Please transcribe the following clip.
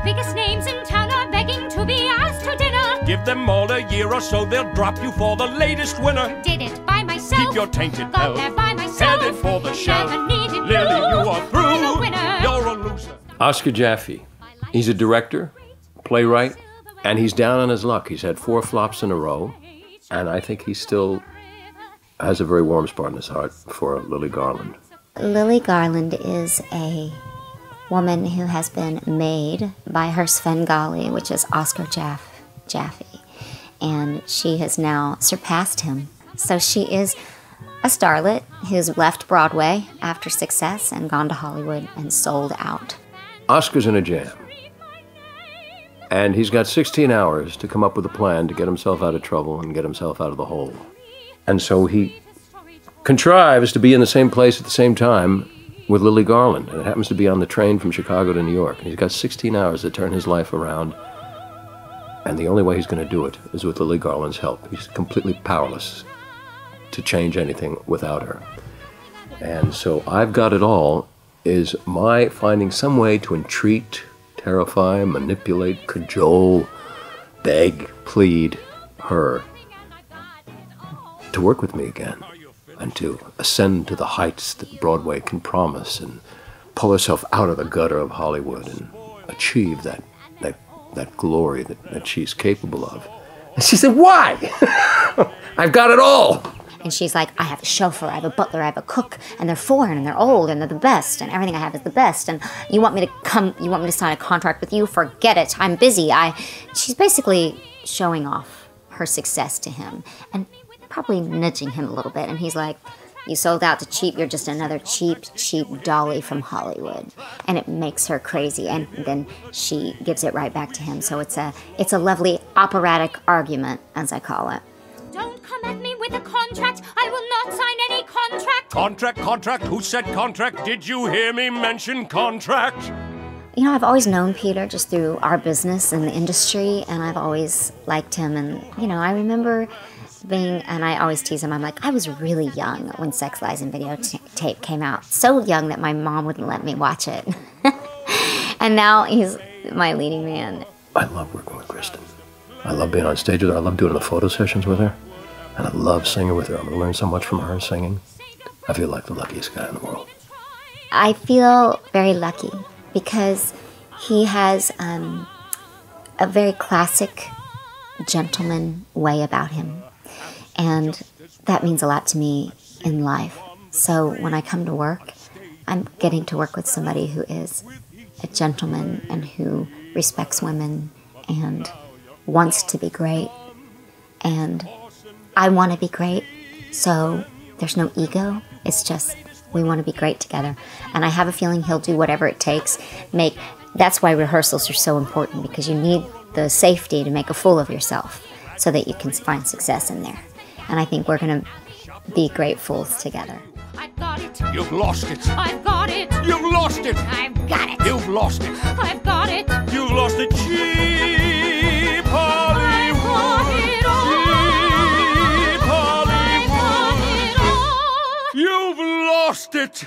biggest names in town are begging to be asked to dinner. Give them all a year or so, they'll drop you for the latest winner. Did it by myself. Keep your tainted Got pelf. there by myself. Headed for the shelf. Never needed Lily, you are through. I'm a winner. You're a loser. Oscar Jaffe. He's a director, playwright, and he's down on his luck. He's had 4 flops in a row, and I think he still has a very warm spot in his heart for Lily Garland. Lily Garland is a woman who has been made by her Svengali, which is Oscar Jaffe, and she has now surpassed him. So she is a starlet who's left Broadway after success and gone to Hollywood and sold out. Oscar's in a jam, and he's got 16 hours to come up with a plan to get himself out of trouble and get himself out of the hole. And so he contrives to be in the same place at the same time with Lily Garland, and it happens to be on the train from Chicago to New York. And he's got 16 hours to turn his life around, and the only way he's going to do it is with Lily Garland's help. He's completely powerless to change anything without her. And so I've Got It All is my finding some way to entreat, terrify, manipulate, cajole, beg, plead her to work with me again and to ascend to the heights that Broadway can promise and pull herself out of the gutter of Hollywood and achieve that glory that she's capable of. And she said, why? I've got it all. And she's like, I have a chauffeur, I have a butler, I have a cook, and they're foreign, and they're old, and they're the best, and everything I have is the best, and you want me to sign a contract with you? Forget it, I'm busy. She's basically showing off her success to him, and probably nudging him a little bit, and he's like, you sold out to cheap, you're just another cheap dolly from Hollywood. And it makes her crazy, and then she gives it right back to him. So it's a lovely operatic argument, as I call it. Don't come at me with a contract. I will not sign any contract. Contract? Who said contract? Did you hear me mention contract? You know, I've always known Peter just through our business and the industry, and I've always liked him. And, you know, I remember and I always tease him, I'm like, I was really young when Sex, Lies, and Videotape came out. So young that my mom wouldn't let me watch it. And now he's my leading man. I love working with Kristin. I love being on stage with her. I love doing the photo sessions with her. And I love singing with her. I'm going to learn so much from her singing. I feel like the luckiest guy in the world. I feel very lucky because he has a very classic gentleman way about him. And that means a lot to me in life. So when I come to work, I'm getting to work with somebody who is a gentleman and who respects women and wants to be great. And I want to be great, so there's no ego. It's just we want to be great together. And I have a feeling he'll do whatever it takes. That's why rehearsals are so important, because you need the safety to make a fool of yourself so that you can find success in there. And I think we're going to be great fools together. I've got it. You've lost it. I've got it. You've lost it. I've got it. You've lost it. I've got it. You've lost it. Cheap Hollywood. I've got it all. Cheap Hollywood. I've got it all. You've lost it.